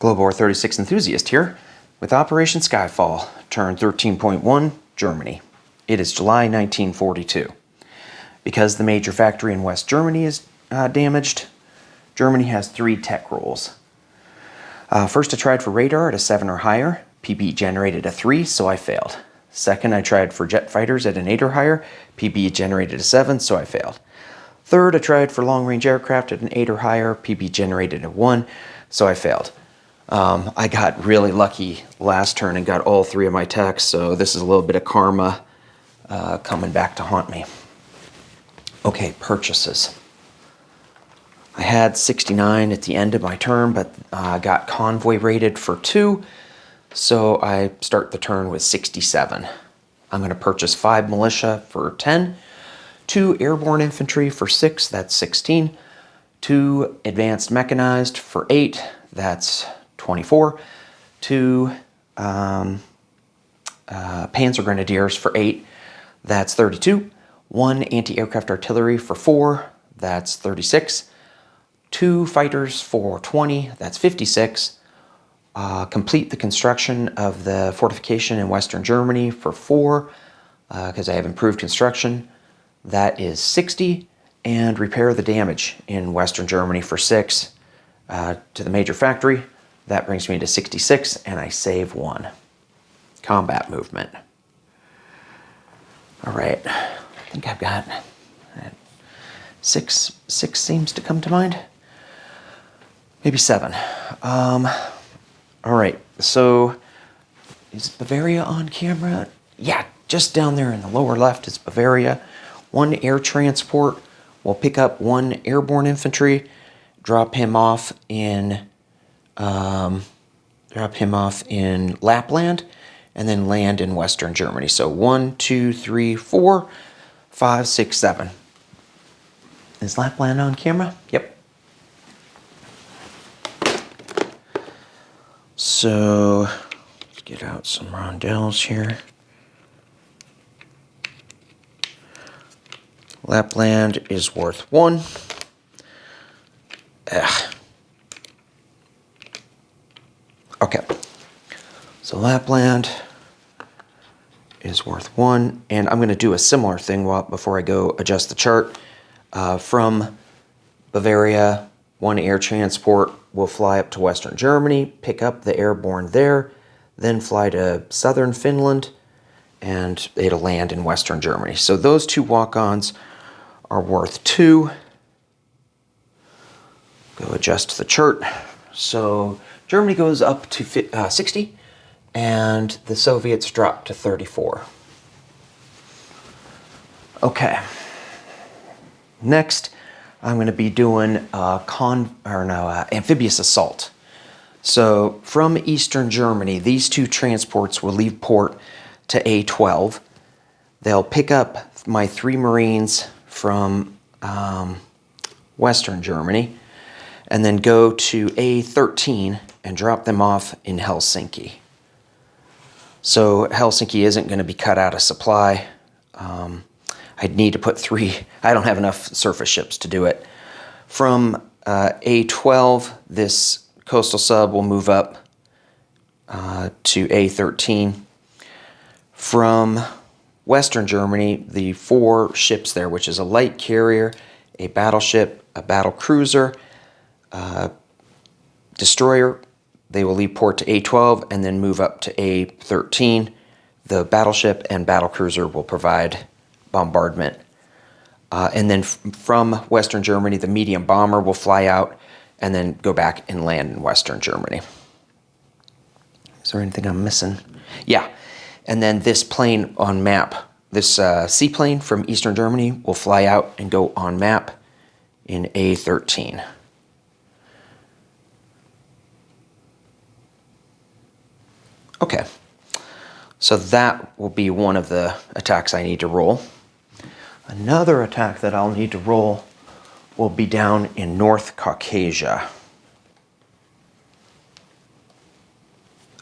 Global War 36 enthusiast here with Operation Skyfall, turn 13.1, Germany. It is July 1942. Because the major factory in West Germany is damaged, Germany has 3 tech rolls. First, I tried for radar at a 7 or higher. PB generated a 3, so I failed. Second, I tried for jet fighters at an 8 or higher. PB generated a 7, so I failed. Third, I tried for long-range aircraft at an 8 or higher. PB generated a 1, so I failed. I got really lucky last turn and got all 3 of my techs, so this is a little bit of karma coming back to haunt me. Okay, purchases. I had 69 at the end of my turn, but I got convoy rated for 2, so I start the turn with 67. I'm going to purchase 5 militia for 10, 2 airborne infantry for 6, that's 16, 2 advanced mechanized for 8, that's 24, 2 Panzer Grenadiers for 8, that's 32, 1 anti-aircraft artillery for 4, that's 36, 2 fighters for 20, that's 56, complete the construction of the fortification in Western Germany for 4, because I have improved construction, that is 60, and repair the damage in Western Germany for 6 to the major factory. That brings me to 66, and I save 1. Combat movement. All right, I think I've got 6 seems to come to mind. Maybe 7. All right, so is Bavaria on camera? Yeah, just down there in the lower left is Bavaria. 1 air transport will pick up 1 airborne infantry, drop him off in Lapland, and then land in Western Germany. So 1, 2, 3, 4, 5, 6, 7. Is Lapland on camera? Yep. So let's get out some rondels here. Lapland is worth 1. Okay, so Lapland is worth 1, and I'm going to do a similar thing before I go adjust the chart. From Bavaria, 1 air transport will fly up to Western Germany, pick up the airborne there, then fly to southern Finland, and it'll land in Western Germany. So those 2 walk-ons are worth 2. Go adjust the chart. So Germany goes up to 60, and the Soviets drop to 34. Okay. Next, I'm going to be doing amphibious assault. So from Eastern Germany, these 2 transports will leave port to A12. They'll pick up my 3 Marines from Western Germany, and then go to A13 and drop them off in Helsinki. So Helsinki isn't going to be cut out of supply. I'd need to put 3, I don't have enough surface ships to do it. From A12, this coastal sub will move up to A13. From Western Germany, the 4 ships there, which is a light carrier, a battleship, a battle cruiser, destroyer, they will leave port to A12 and then move up to A13. The battleship and battlecruiser will provide bombardment. And then from Western Germany, the medium bomber will fly out and then go back and land in Western Germany. Is there anything I'm missing? Yeah. And then this plane on map, this seaplane from Eastern Germany will fly out and go on map in A13. Okay, so that will be one of the attacks I need to roll. Another attack that I'll need to roll will be down in North Caucasia.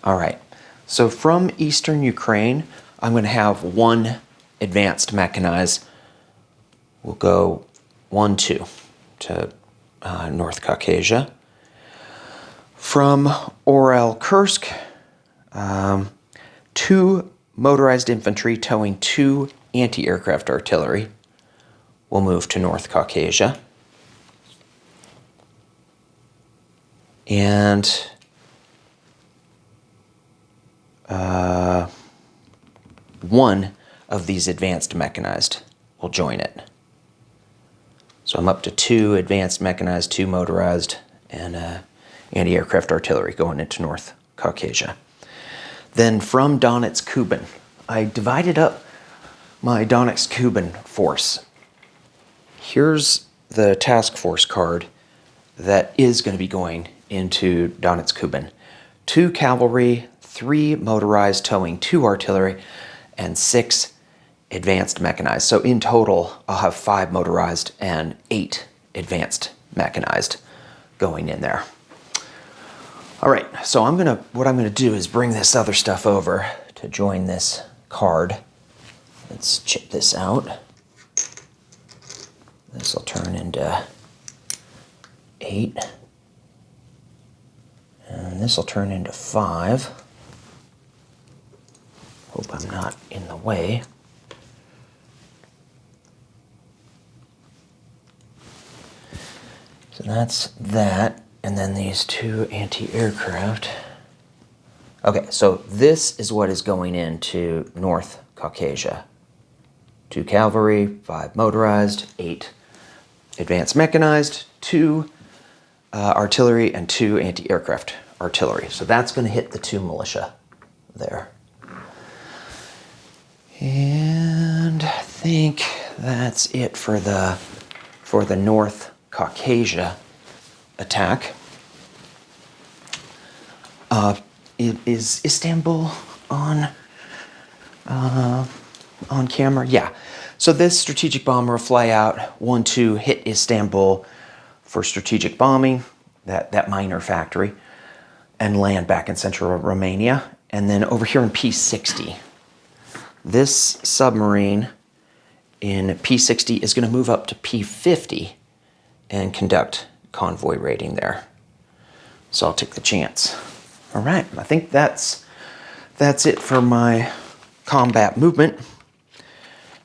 All right, so from Eastern Ukraine, I'm going to have 1 advanced mechanized. We'll go 1, 2 to North Caucasia. From Orel-Kursk, 2 motorized infantry towing 2 anti-aircraft artillery will move to North Caucasia. And one of these advanced mechanized will join it. So I'm up to 2 advanced mechanized, 2 motorized, and anti-aircraft artillery going into North Caucasia. Then from Donetsk-Kuban, I divided up my Donetsk-Kuban force. Here's the task force card that is going to be going into Donetsk-Kuban. 2 cavalry, 3 motorized towing 2 artillery, and 6 advanced mechanized. So in total, I'll have 5 motorized and 8 advanced mechanized going in there. All right, so what I'm gonna do is bring this other stuff over to join this card. Let's chip this out. This will turn into 8. And this will turn into 5. Hope I'm not in the way. So that's that. And then these 2 anti-aircraft. Okay, so this is what is going into North Caucasia. 2 cavalry, 5 motorized, 8 advanced mechanized, 2 artillery, and 2 anti-aircraft artillery. So that's going to hit the 2 militia there. And I think that's it for the North Caucasia attack. Is Istanbul on camera? Yeah. So this strategic bomber will fly out 1-2, hit Istanbul for strategic bombing, that miner factory, and land back in central Romania. And then over here in P60, this submarine in P60 is going to move up to P50 and conduct convoy raiding there. So I'll take the chance. All right, I think that's it for my combat movement.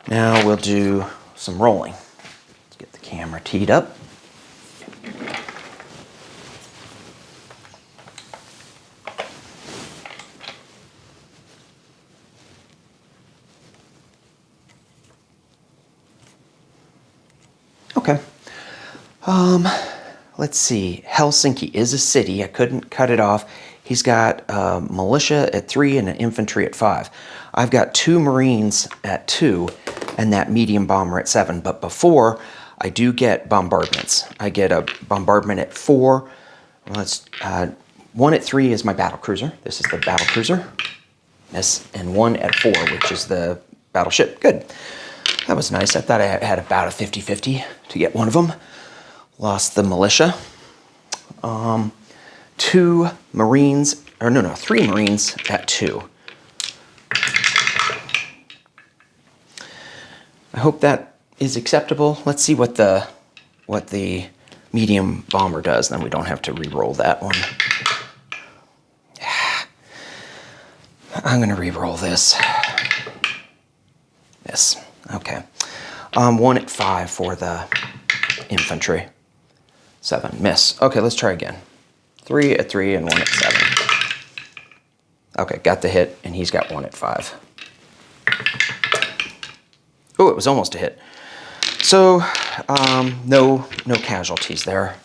Now we'll do some rolling. Let's get the camera teed up. Okay. Let's see. Helsinki is a city. I couldn't cut it off. He's got militia at 3 and an infantry at 5. I've got 2 Marines at 2 and that medium bomber at 7. But before, I do get bombardments. I get a bombardment at 4. Well, 1 at 3 is my battle cruiser. This is the battle cruiser. Miss. And 1 at 4, which is the battleship. Good. That was nice. I thought I had about a 50-50 to get one of them. Lost the militia. 2 Marines, or no, 3 Marines at 2. I hope that is acceptable. Let's see what the medium bomber does, then we don't have to re-roll that one. I'm gonna re-roll this. Yes, okay. 1 at 5 for the infantry. 7, miss. Okay, let's try again. 3 at 3 and 1 at 7. Okay, got the hit, and he's got 1 at 5. Oh, it was almost a hit. So, no casualties there.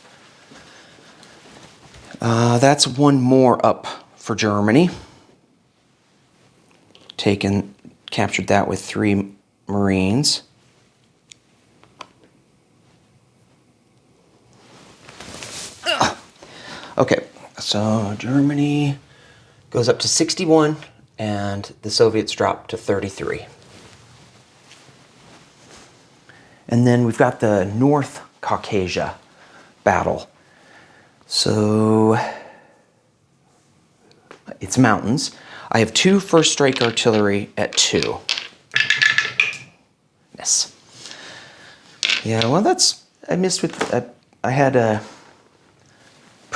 That's 1 more up for Germany. Captured that with 3 Marines. Okay, so Germany goes up to 61, and the Soviets drop to 33. And then we've got the North Caucasia battle. So it's mountains. I have 2 first strike artillery at 2. Miss. Yeah, well, I missed with, I had a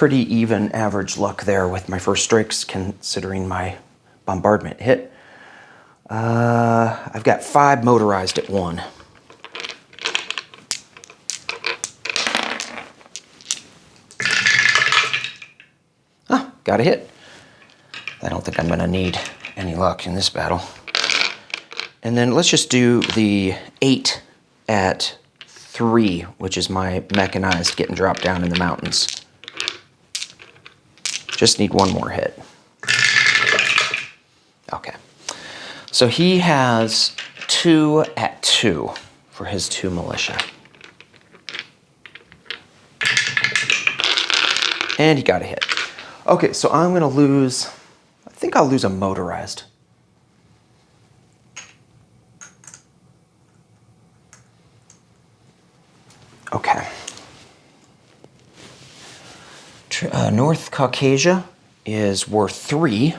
pretty even average luck there with my first strikes, considering my bombardment hit. I've got 5 motorized at 1. Ah, got a hit. I don't think I'm going to need any luck in this battle. And then let's just do the 8 at 3, which is my mechanized getting dropped down in the mountains. Just need 1 more hit. Okay. So he has 2 at 2 for his 2 militia. And he got a hit. Okay, so I'm going to lose, I think I'll lose a motorized. Okay. North Caucasia is worth 3.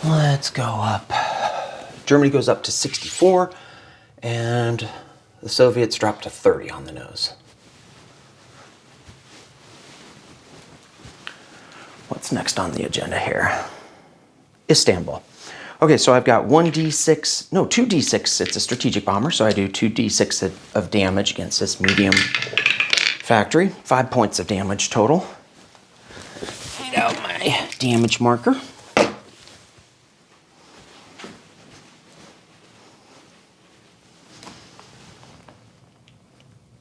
Let's go up. Germany goes up to 64, and the Soviets drop to 30 on the nose. What's next on the agenda here? Istanbul. Okay, so I've got 2d6, it's a strategic bomber, so I do 2d6 of damage against this medium factory. 5 points of damage total. Get out my damage marker.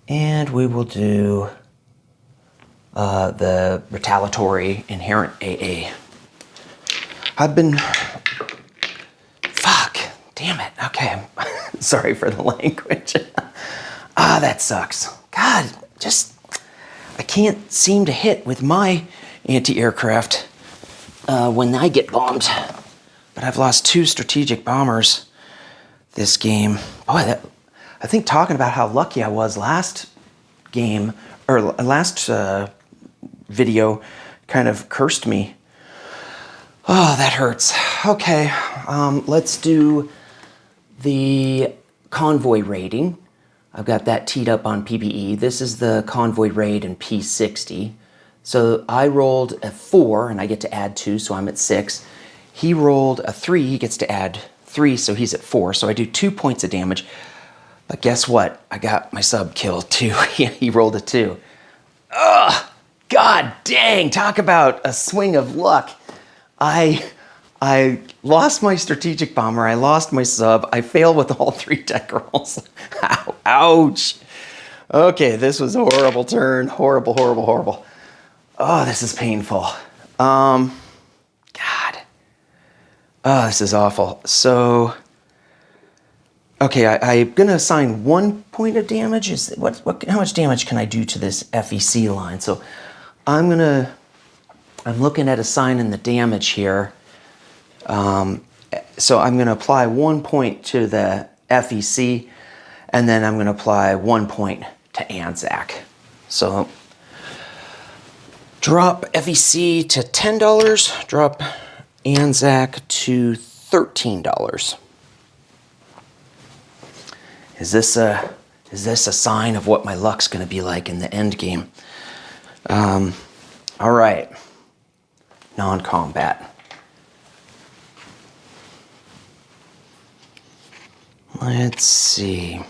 And we will do the retaliatory inherent AA. Fuck, damn it. Okay, sorry for the language. That sucks. God, I can't seem to hit with my anti-aircraft when I get bombed. But I've lost 2 strategic bombers this game. Boy, I think talking about how lucky I was last game, or last video, kind of cursed me. Oh, that hurts. Okay, let's do the convoy raiding. I've got that teed up on PBE. This is the convoy raid in P60. So I rolled a 4, and I get to add 2, so I'm at 6. He rolled a 3, he gets to add 3, so he's at 4. So I do 2 points of damage. But guess what? I got my sub killed too. He rolled a 2. Ugh! God dang! Talk about a swing of luck. I lost my strategic bomber. I lost my sub. I failed with all 3 deck rolls. Ow, ouch! Okay, this was a horrible turn. Horrible, horrible, horrible. Oh, this is painful. God. Oh, this is awful. So. Okay, I'm gonna assign 1 point of damage. How much damage can I do to this FEC line? So I'm looking at assigning the damage here. So I'm gonna apply 1 point to the FEC, and then I'm gonna apply 1 point to Anzac. So drop FEC to $10, drop Anzac to $13. Is this a sign of what my luck's going to be like in the end game? All right. Non-combat. Let's see.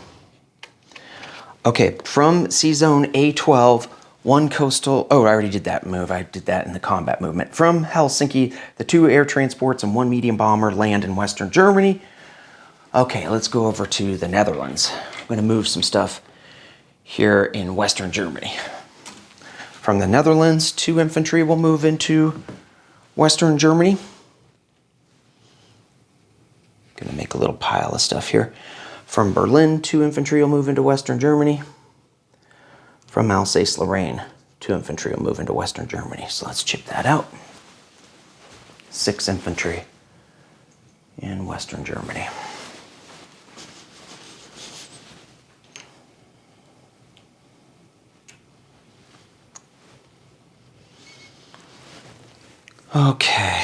Okay, from C-Zone A12, 1 coastal... Oh, I already did that move. I did that in the combat movement. From Helsinki, the 2 air transports and 1 medium bomber land in Western Germany. Okay, let's go over to the Netherlands. I'm going to move some stuff here in Western Germany. From the Netherlands, 2 infantry will move into Western Germany. Going to make a little pile of stuff here. From Berlin, 2 infantry will move into Western Germany. From Alsace-Lorraine, 2 infantry will move into Western Germany. So let's chip that out. 6 infantry in Western Germany. Okay.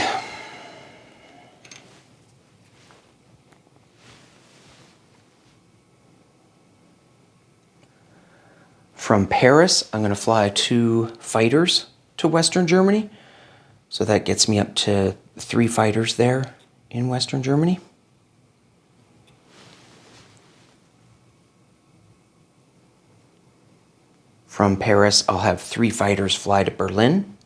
From Paris, I'm going to fly 2 fighters to Western Germany. So that gets me up to 3 fighters there in Western Germany. From Paris, I'll have 3 fighters fly to Berlin.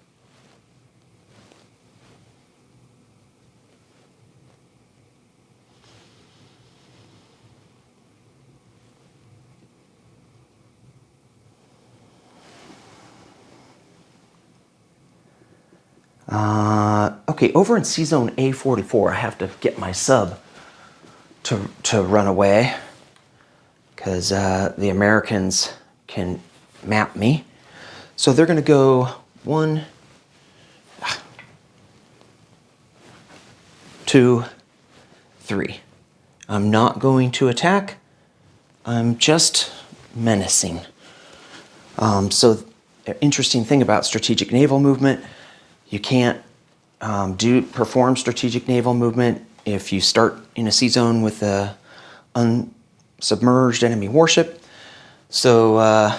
Okay, over in C-Zone A44, I have to get my sub to run away because the Americans can map me. So they're going to go 1, 2, 3. I'm not going to attack. I'm just menacing. So interesting thing about strategic naval movement, you can't perform strategic naval movement if you start in a sea zone with a unsubmerged enemy warship. So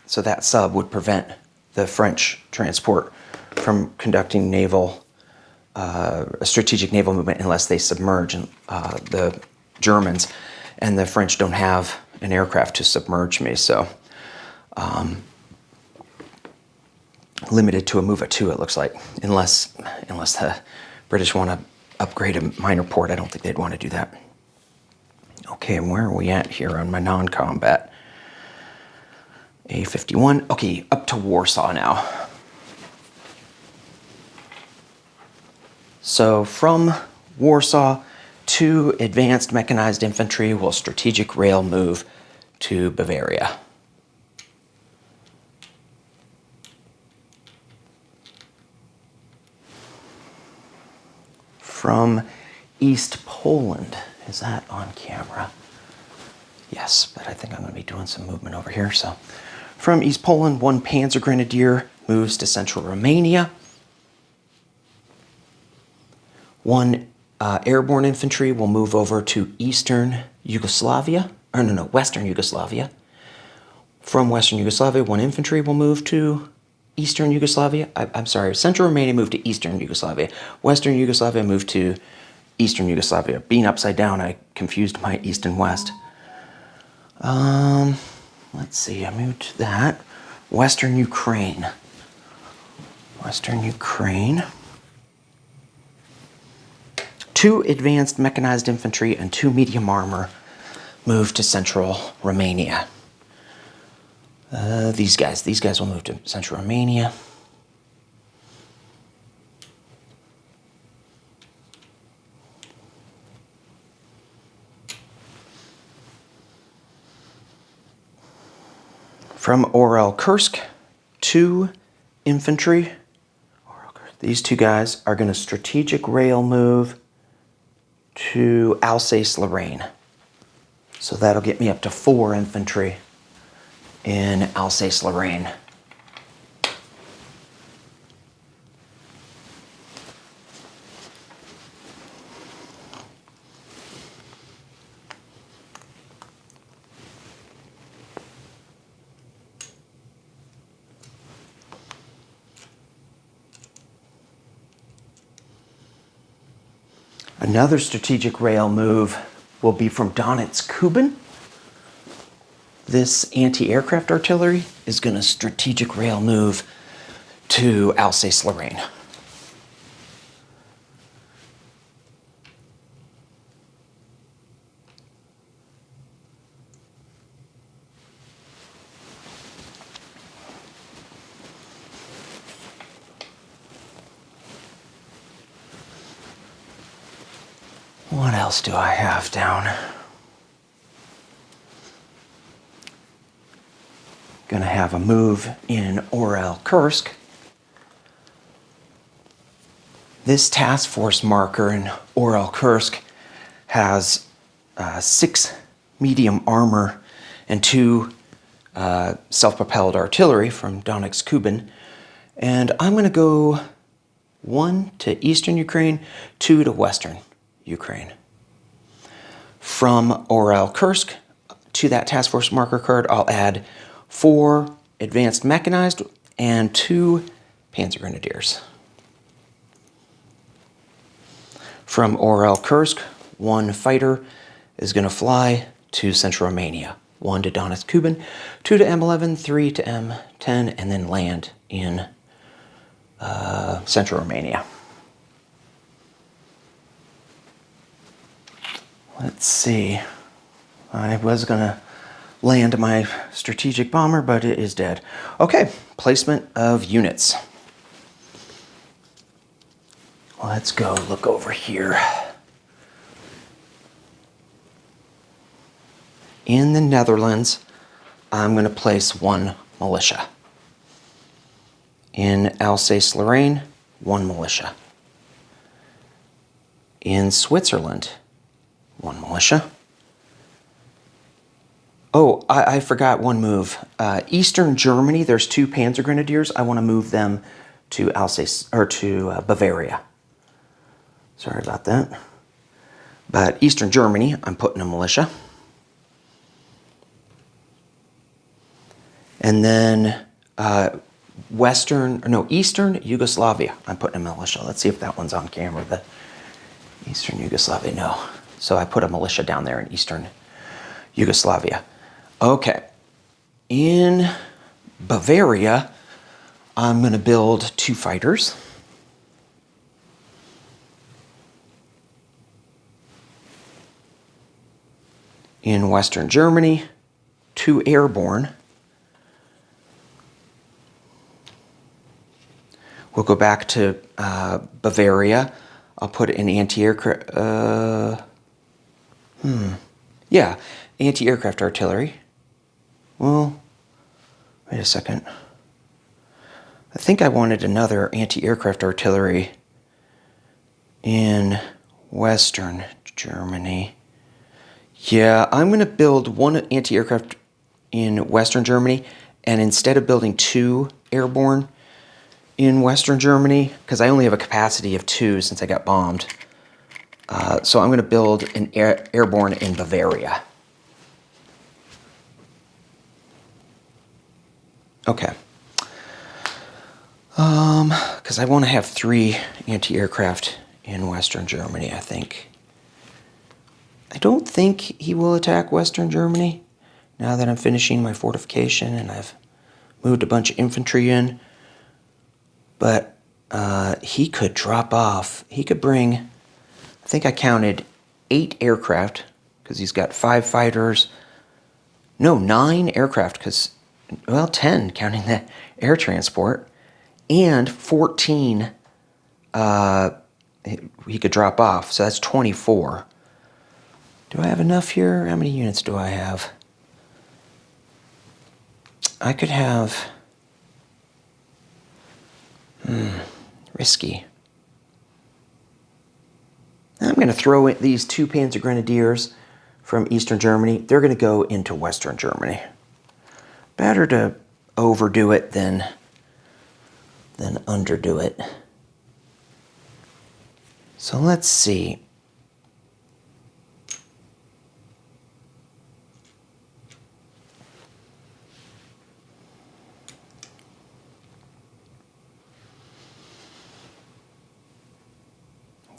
so that sub would prevent the French transport from conducting strategic naval movement unless they submerge the Germans, and the French don't have an aircraft to submerge me, so limited to a move of 2, it looks like, unless the British want to upgrade a minor port. I don't think they'd want to do that. Okay, and where are we at here on my non-combat? A51. Okay, up to Warsaw now. So from Warsaw, 2 advanced mechanized infantry will strategic rail move to Bavaria. From East Poland, is that on camera? Yes, but I think I'm going to be doing some movement over here. So from East Poland, 1 Panzer Grenadier moves to central Romania. 1 airborne infantry will move over to eastern Yugoslavia. Or no, Western Yugoslavia. From Western Yugoslavia, 1 infantry will move to Eastern Yugoslavia. I'm sorry, Central Romania moved to Eastern Yugoslavia. Western Yugoslavia moved to Eastern Yugoslavia. Being upside down, I confused my East and West. Let's see, I moved to that. Western Ukraine. Western Ukraine. 2 advanced mechanized infantry and 2 medium armor move to central Romania. These guys will move to central Romania. From Orel Kursk, 2 infantry. These 2 guys are going to strategic rail move to Alsace-Lorraine. So that'll get me up to 4 infantry in Alsace-Lorraine. Another strategic rail move will be from Donetsk-Kuban. This anti-aircraft artillery is going to strategic rail move to Alsace-Lorraine. What else do I have down? Gonna have a move in Orel Kursk. This task force marker in Orel Kursk has 6 medium armor and 2 self-propelled artillery from Donetsk-Kuban. And I'm gonna go 1 to eastern Ukraine, 2 to western Ukraine. From Orel Kursk to that task force marker card, I'll add 4 advanced mechanized, and 2 Panzer Grenadiers. From Orel Kursk, 1 fighter is going to fly to Central Romania. 1 to Donetsk Kuban, 2 to M11, 3 to M10, and then land in Central Romania. Let's see. I was going to land my strategic bomber, but it is dead. Okay, placement of units. Let's go look over here. In the Netherlands, I'm going to place 1 militia. In Alsace-Lorraine, 1 militia. In Switzerland, 1 militia. Oh, I forgot one move. Eastern Germany, there's 2 Panzer Grenadiers. I want to move them to Alsace, or to Bavaria. Sorry about that. But Eastern Germany, I'm putting a militia. And then Eastern Yugoslavia, I'm putting a militia. Let's see if that one's on camera. The Eastern Yugoslavia, no. So I put a militia down there in Eastern Yugoslavia. Okay. In Bavaria, I'm going to build 2 fighters. In Western Germany, 2 airborne. We'll go back to Bavaria. I'll put an anti-aircraft, anti-aircraft artillery. Well, wait a second. I think I wanted another anti-aircraft artillery in Western Germany. Yeah, I'm going to build 1 anti-aircraft in Western Germany, and instead of building 2 airborne in Western Germany, because I only have a capacity of 2 since I got bombed, so I'm going to build an airborne in Bavaria. Okay. Because I want to have 3 anti-aircraft in Western Germany, I think. I don't think he will attack Western Germany now that I'm finishing my fortification and I've moved a bunch of infantry in. But he could drop off. He could bring, I think I counted 8 aircraft, because he's got 5 fighters. No, 9 aircraft, because, well, 10, counting the air transport. And 14 he could drop off, so that's 24. Do I have enough here? How many units do I have? I could have... risky. I'm going to throw in these 2 Panzer Grenadiers from Eastern Germany. They're going to go into Western Germany. Better to overdo it than underdo it. So let's see.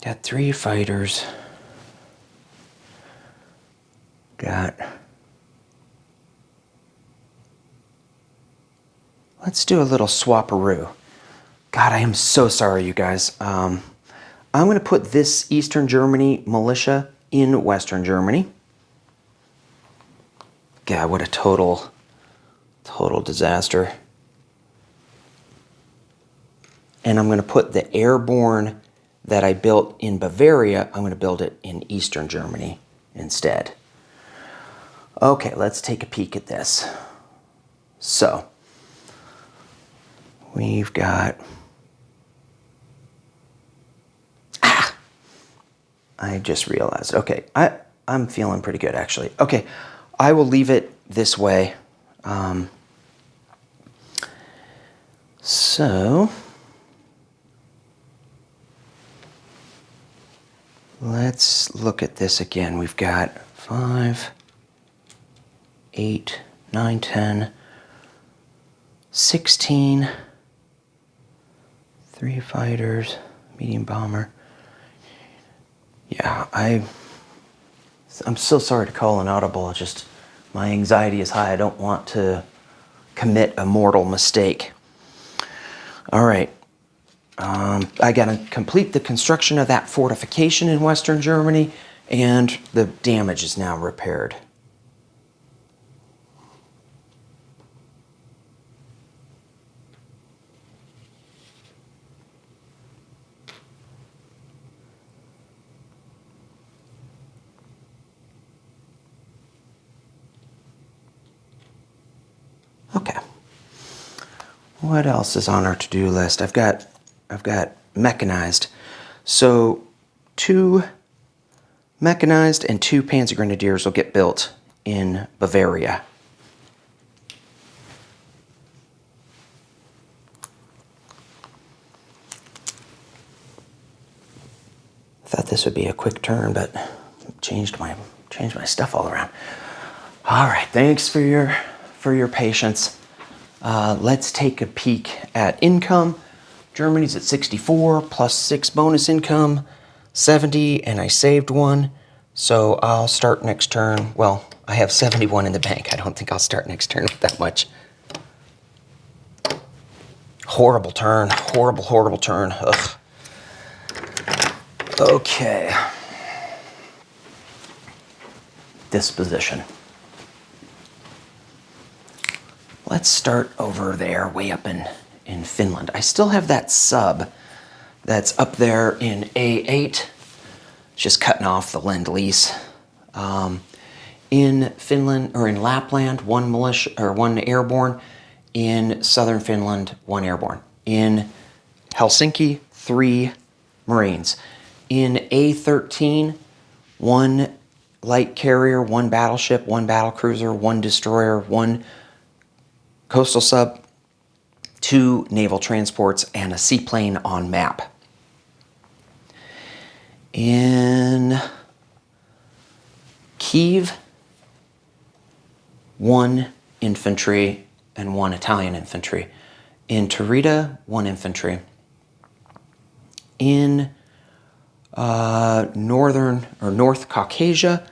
Got 3 fighters. Let's do a little swapperoo. God, I am so sorry, you guys. I'm going to put this Eastern Germany militia in Western Germany. God, what a total disaster. And I'm going to put the airborne that I built in Bavaria, I'm going to build it in Eastern Germany instead. Okay, let's take a peek at this. So, we've got... I just realized. Okay, I'm feeling pretty good, actually. Okay, I will leave it this way. So... let's look at this again. We've got 5, 8, 9, 10, 16, 3 fighters, medium bomber. Yeah, I'm so sorry to call an audible. It's just my anxiety is high. I don't want to commit a mortal mistake. All right. I got to complete the construction of that fortification in Western Germany, and the damage is now repaired. Okay. What else is on our to-do list? I've got mechanized. So 2 mechanized and 2 Panzer Grenadiers will get built in Bavaria. I thought this would be a quick turn, but changed my stuff all around. All right, thanks for your patience. Let's take a peek at income. Germany's at 64 plus 6 bonus income, 70, and I saved 1. So I'll start next turn. Well, I have 71 in the bank. I don't think I'll start next turn with that much. Horrible turn. Horrible turn. Ugh. Okay. Disposition. Let's start over there, way up in Finland. I still have that sub that's up there in A8, just cutting off the Lend-Lease. In Finland, or in Lapland, 1 militia, or 1 airborne. In southern Finland, 1 airborne. In Helsinki, 3 Marines. In A13, 1 light carrier, 1 battleship, 1 battlecruiser, 1 destroyer, 1 coastal sub, 2 naval transports, and a seaplane on map. In Kyiv, 1 infantry and 1 Italian infantry. In Tarita, 1 infantry. In North Caucasia,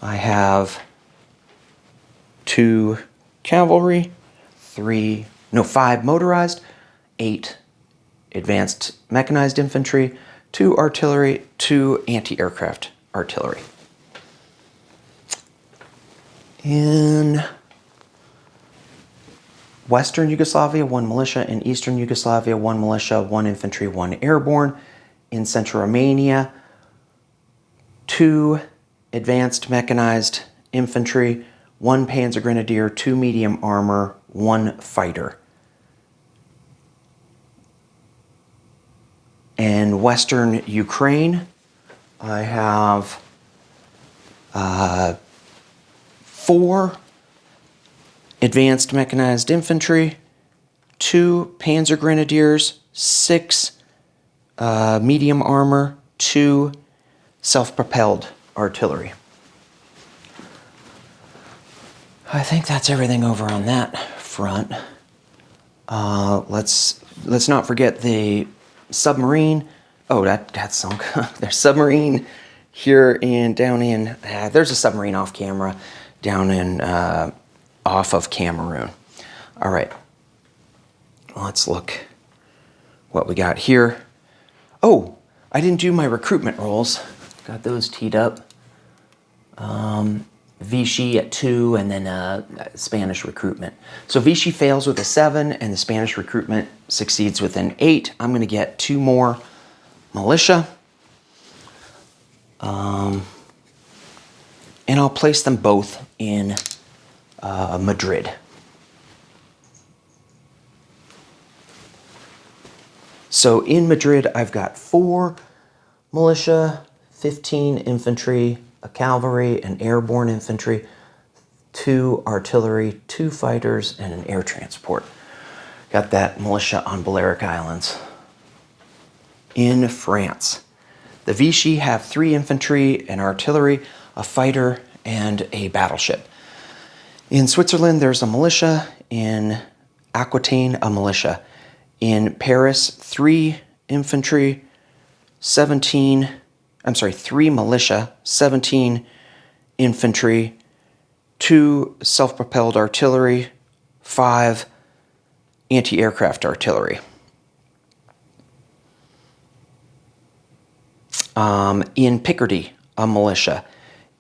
I have 2 cavalry, 5 motorized, 8 advanced mechanized infantry, 2 artillery, 2 anti-aircraft artillery. In Western Yugoslavia, 1 militia. In Eastern Yugoslavia, 1 militia, 1 infantry, 1 airborne. In Central Romania, 2 advanced mechanized infantry, 1 Panzer Grenadier, 2 medium armor, 1 fighter. In Western Ukraine, I have 4 advanced mechanized infantry, 2 Panzer Grenadiers, 6 medium armor, 2 self-propelled artillery. I think that's everything over on that front. Let's not forget the submarine. Oh, that got sunk. There's submarine here down in. There's a submarine off camera down in off of Cameroon. All right. Let's look what we got here. Oh, I didn't do my recruitment rolls. Got those teed up. Vichy at 2, and then Spanish recruitment. So Vichy fails with a 7, and the Spanish recruitment succeeds with an 8. I'm going to get 2 more militia. And I'll place them both in Madrid. So in Madrid, I've got 4 militia, 15 infantry, a cavalry, an airborne infantry, 2 artillery, 2 fighters, and an air transport. Got that militia on Balearic Islands. In France, the Vichy have 3 infantry, an artillery, a fighter, and a battleship. In Switzerland, there's a militia. In Aquitaine, a militia. In Paris, 3 infantry, 3 militia, 17 infantry, 2 self-propelled artillery, 5 anti-aircraft artillery. In Picardy, a militia.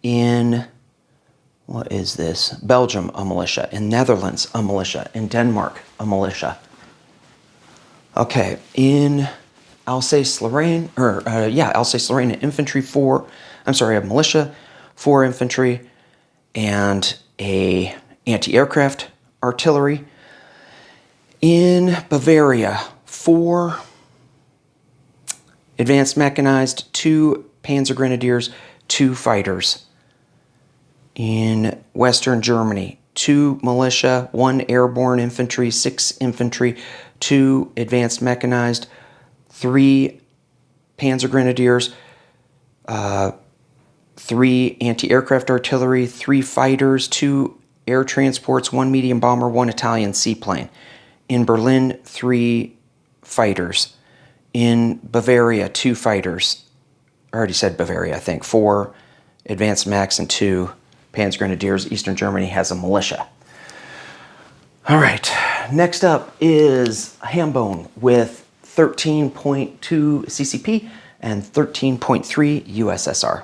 In, what is this? Belgium, a militia. In Netherlands, a militia. In Denmark, a militia. Okay, in Alsace-Lorraine, Alsace-Lorraine, infantry, a militia, 4 infantry, and a anti-aircraft artillery. In Bavaria, 4 advanced mechanized, 2 panzer grenadiers, 2 fighters. In Western Germany, 2 militia, 1 airborne infantry, 6 infantry, 2 advanced mechanized, 3 panzer grenadiers, 3 anti-aircraft artillery, 3 fighters, 2 air transports, 1 medium bomber, 1 Italian seaplane. In Berlin, 3 fighters. In Bavaria, 2 fighters. I already said Bavaria, I think. 4 advanced mechs and 2 panzer grenadiers. Eastern Germany has a militia. All right, next up is Hambone with 13.2 CCP and 13.3 USSR.